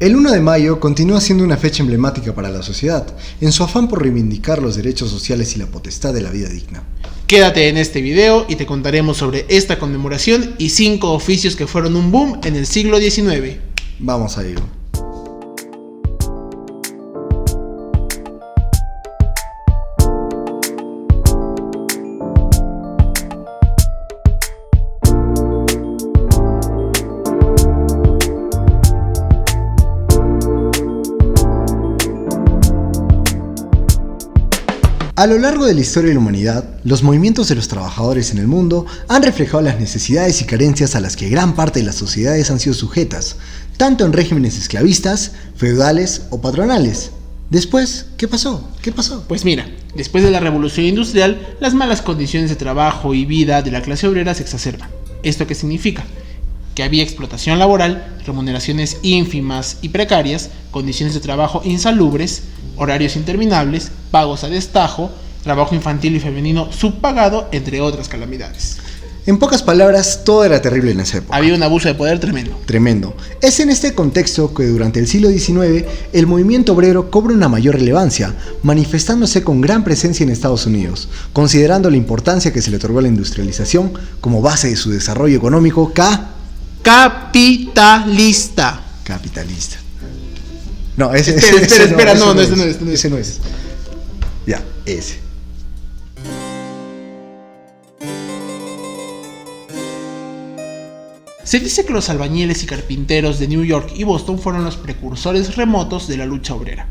El 1 de mayo continúa siendo una fecha emblemática para la sociedad, en su afán por reivindicar los derechos sociales y la potestad de la vida digna. Quédate en este video y te contaremos sobre esta conmemoración y 5 oficios que fueron un boom en el siglo XIX. Vamos a ello. A lo largo de la historia de la humanidad, los movimientos de los trabajadores en el mundo han reflejado las necesidades y carencias a las que gran parte de las sociedades han sido sujetas, tanto en regímenes esclavistas, feudales o patronales. Después, ¿qué pasó? Pues mira, después de la Revolución Industrial, las malas condiciones de trabajo y vida de la clase obrera se exacerban. ¿Esto qué significa? Que había explotación laboral, remuneraciones ínfimas y precarias, condiciones de trabajo insalubres, horarios interminables, pagos a destajo, trabajo infantil y femenino subpagado, entre otras calamidades. En pocas palabras, todo era terrible en esa época. Había un abuso de poder tremendo. Tremendo. Es en este contexto que durante el siglo XIX el movimiento obrero cobra una mayor relevancia, manifestándose con gran presencia en Estados Unidos, considerando la importancia que se le otorgó a la industrialización como base de su desarrollo económico Capitalista. No, espera, no, ese no es. Ya, ese. Se dice que los albañiles y carpinteros de New York y Boston fueron los precursores remotos de la lucha obrera.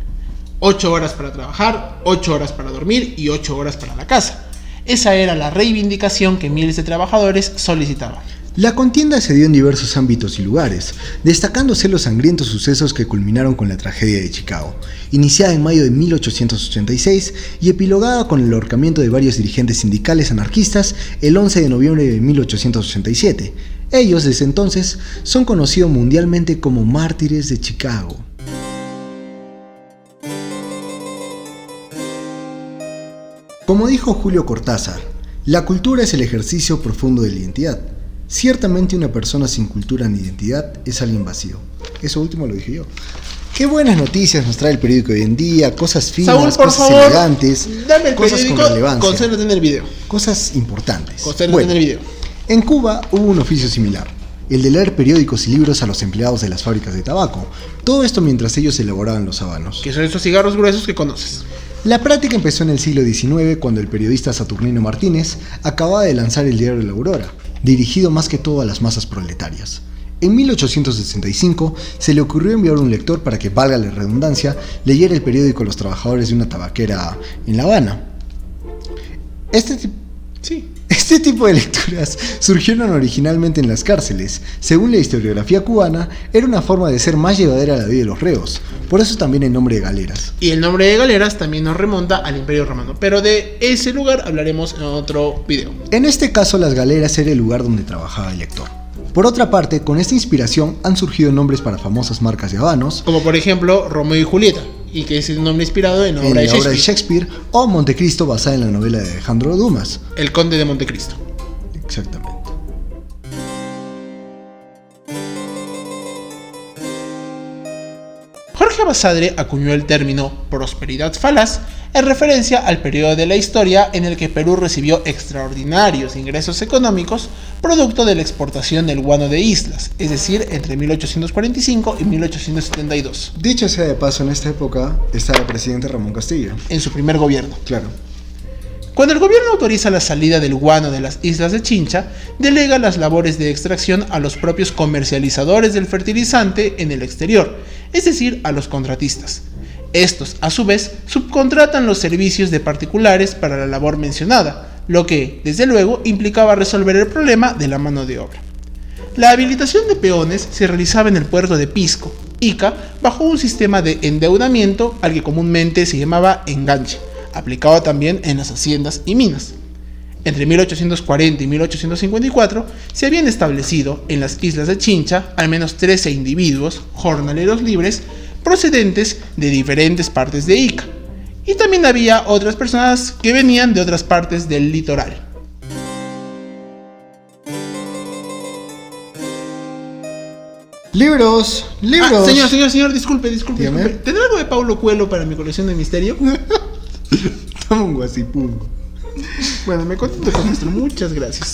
8 horas para trabajar, 8 horas para dormir y 8 horas para la casa. Esa era la reivindicación que miles de trabajadores solicitaban. La contienda se dio en diversos ámbitos y lugares, destacándose los sangrientos sucesos que culminaron con la tragedia de Chicago, iniciada en mayo de 1886 y epilogada con el ahorcamiento de varios dirigentes sindicales anarquistas el 11 de noviembre de 1887. Ellos, desde entonces, son conocidos mundialmente como mártires de Chicago. Como dijo Julio Cortázar, la cultura es el ejercicio profundo de la identidad. Ciertamente una persona sin cultura ni identidad es alguien vacío. Eso último lo dije yo. Qué buenas noticias nos trae el periódico de hoy en día, cosas finas, Saúl, por cosas favor, elegantes, dame el cosas periódico, con relevancia, concéntrate en el video. cosas importantes. Concéntrate en el video. En Cuba hubo un oficio similar, el de leer periódicos y libros a los empleados de las fábricas de tabaco. Todo esto mientras ellos elaboraban los habanos. Que son esos cigarros gruesos que conoces. La práctica empezó en el siglo XIX cuando el periodista Saturnino Martínez acababa de lanzar el diario La Aurora, dirigido más que todo a las masas proletarias. En 1865 se le ocurrió enviar un lector para que, valga la redundancia, leyera el periódico Los Trabajadores de una tabaquera en La Habana. Este tipo de lecturas surgieron originalmente en las cárceles. Según la historiografía cubana, era una forma de ser más llevadera a la vida de los reos. Por eso también el nombre de galeras. Y el nombre de galeras también nos remonta al Imperio Romano, pero de ese lugar hablaremos en otro video. En este caso, las galeras era el lugar donde trabajaba el lector. Por otra parte, con esta inspiración han surgido nombres para famosas marcas de habanos, como por ejemplo Romeo y Julieta, y que es un nombre inspirado en la obra de Shakespeare, o Montecristo, basada en la novela de Alejandro Dumas, El Conde de Montecristo. Exactamente. Jorge Basadre acuñó el término prosperidad falaz en referencia al periodo de la historia en el que Perú recibió extraordinarios ingresos económicos producto de la exportación del guano de islas, es decir, entre 1845 y 1872. Dicho sea de paso, en esta época estaba el presidente Ramón Castillo. En su primer gobierno. Claro. Cuando el gobierno autoriza la salida del guano de las islas de Chincha, delega las labores de extracción a los propios comercializadores del fertilizante en el exterior, es decir, a los contratistas. Estos, a su vez, subcontratan los servicios de particulares para la labor mencionada, lo que, desde luego, implicaba resolver el problema de la mano de obra. La habilitación de peones se realizaba en el puerto de Pisco, Ica, bajo un sistema de endeudamiento al que comúnmente se llamaba enganche, aplicado también en las haciendas y minas. Entre 1840 y 1854 se habían establecido en las islas de Chincha al menos 13 individuos, jornaleros libres, procedentes de diferentes partes de Ica, y también había otras personas que venían de otras partes del litoral. ¡Libros! ¡Libros! Señor, disculpe. ¿Tendrá algo de Paulo Coelho para mi colección de misterio? Toma un guasipum. Bueno, me contento con esto. Muchas gracias.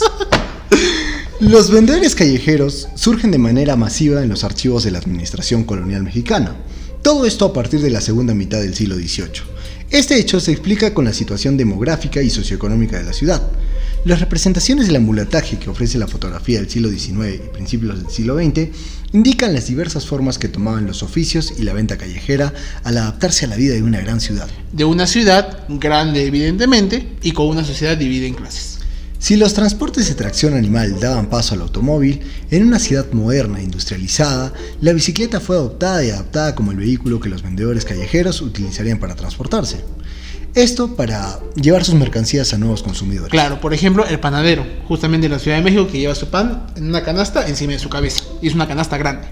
Los vendedores callejeros surgen de manera masiva en los archivos de la administración colonial mexicana. Todo esto a partir de la segunda mitad del siglo XVIII. Este hecho se explica con la situación demográfica y socioeconómica de la ciudad. Las representaciones del ambulataje que ofrece la fotografía del siglo XIX y principios del siglo XX indican las diversas formas que tomaban los oficios y la venta callejera al adaptarse a la vida de una gran ciudad. De una ciudad grande, evidentemente, y con una sociedad dividida en clases. Si los transportes de tracción animal daban paso al automóvil, en una ciudad moderna e industrializada, la bicicleta fue adoptada y adaptada como el vehículo que los vendedores callejeros utilizarían para transportarse. Esto para llevar sus mercancías a nuevos consumidores. Claro, por ejemplo, el panadero, justamente en la Ciudad de México, que lleva su pan en una canasta encima de su cabeza. Y es una canasta grande.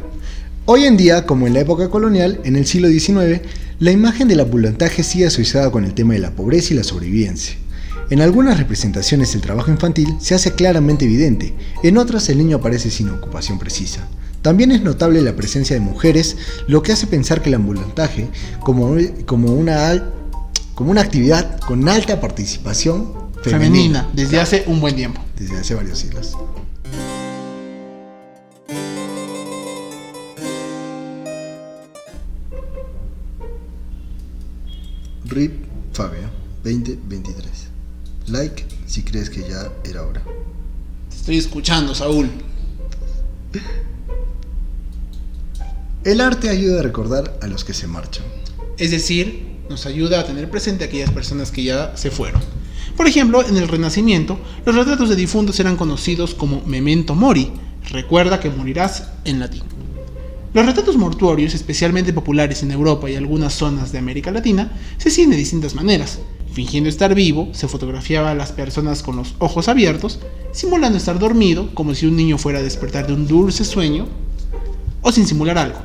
Hoy en día, como en la época colonial, en el siglo XIX, la imagen del ambulantaje sigue asociada con el tema de la pobreza y la sobrevivencia. En algunas representaciones el trabajo infantil se hace claramente evidente, en otras el niño aparece sin ocupación precisa. También es notable la presencia de mujeres, lo que hace pensar que el ambulantaje, como una actividad con alta participación femenina desde hace un buen tiempo. Desde hace varios siglos. RIP Fabio 2023. Like si crees que ya era hora. Te estoy escuchando, Saúl. El arte ayuda a recordar a los que se marchan. Es decir, nos ayuda a tener presente a aquellas personas que ya se fueron. Por ejemplo, en el Renacimiento, los retratos de difuntos eran conocidos como memento mori, recuerda que morirás en latín. Los retratos mortuorios, especialmente populares en Europa y algunas zonas de América Latina, se hacían de distintas maneras. Fingiendo estar vivo, se fotografiaba a las personas con los ojos abiertos, simulando estar dormido, como si un niño fuera a despertar de un dulce sueño, o sin simular algo,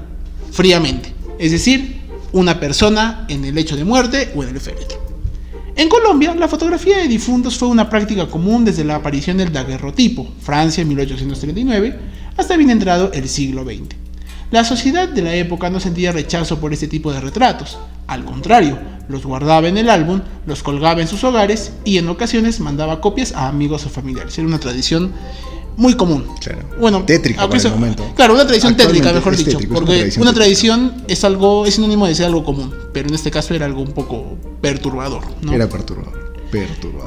fríamente, es decir, una persona en el lecho de muerte o en el féretro. En Colombia, la fotografía de difuntos fue una práctica común desde la aparición del daguerrotipo, Francia en 1839, hasta bien entrado el siglo XX. La sociedad de la época no sentía rechazo por este tipo de retratos, al contrario, los guardaba en el álbum, los colgaba en sus hogares y en ocasiones mandaba copias a amigos o familiares. Era una tradición muy común. Claro. Bueno, tétrica para el momento. Claro, una tradición tétrica, mejor dicho, porque una tradición es sinónimo de ser algo común, pero en este caso era algo un poco perturbador, ¿no? Era perturbador.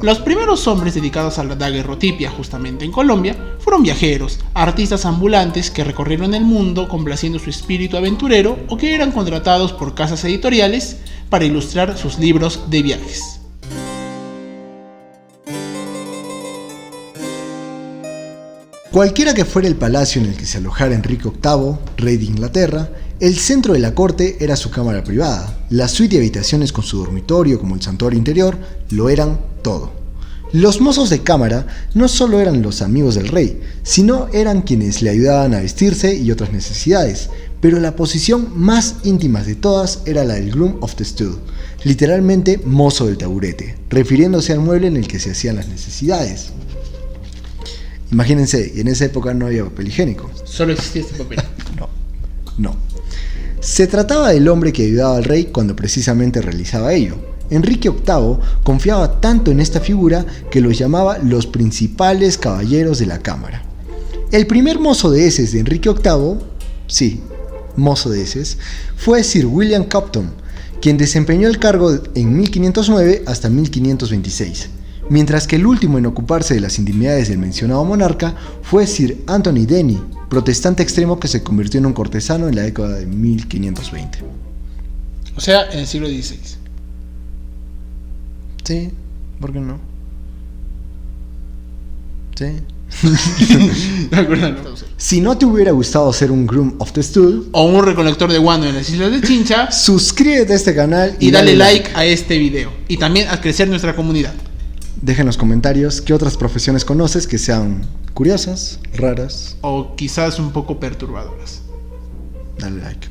Los primeros hombres dedicados a la daguerrotipia, justamente en Colombia, fueron viajeros, artistas ambulantes que recorrieron el mundo complaciendo su espíritu aventurero o que eran contratados por casas editoriales para ilustrar sus libros de viajes. Cualquiera que fuera el palacio en el que se alojara Enrique VIII, rey de Inglaterra, el centro de la corte era su cámara privada. La suite de habitaciones con su dormitorio como el santuario interior lo eran todo. Los mozos de cámara no solo eran los amigos del rey, sino eran quienes le ayudaban a vestirse y otras necesidades, pero la posición más íntima de todas era la del groom of the stool, literalmente mozo del taburete, refiriéndose al mueble en el que se hacían las necesidades. Imagínense, y en esa época no había papel higiénico. Solo existía este papel. No. Se trataba del hombre que ayudaba al rey cuando precisamente realizaba ello. Enrique VIII confiaba tanto en esta figura que los llamaba los principales caballeros de la cámara. El primer mozo de heces de Enrique VIII, sí, mozo de heces, fue Sir William Copton, quien desempeñó el cargo en 1509 hasta 1526. Mientras que el último en ocuparse de las intimidades del mencionado monarca fue Sir Anthony Denny, protestante extremo que se convirtió en un cortesano en la década de 1520. O sea, en el siglo XVI. Sí, ¿por qué no? Sí. Si no te hubiera gustado ser un groom of the stool o un recolector de guano en las islas de Chincha, suscríbete a este canal y dale like a este video y también a crecer nuestra comunidad. Deja en los comentarios qué otras profesiones conoces que sean curiosas, raras o quizás un poco perturbadoras. Dale like.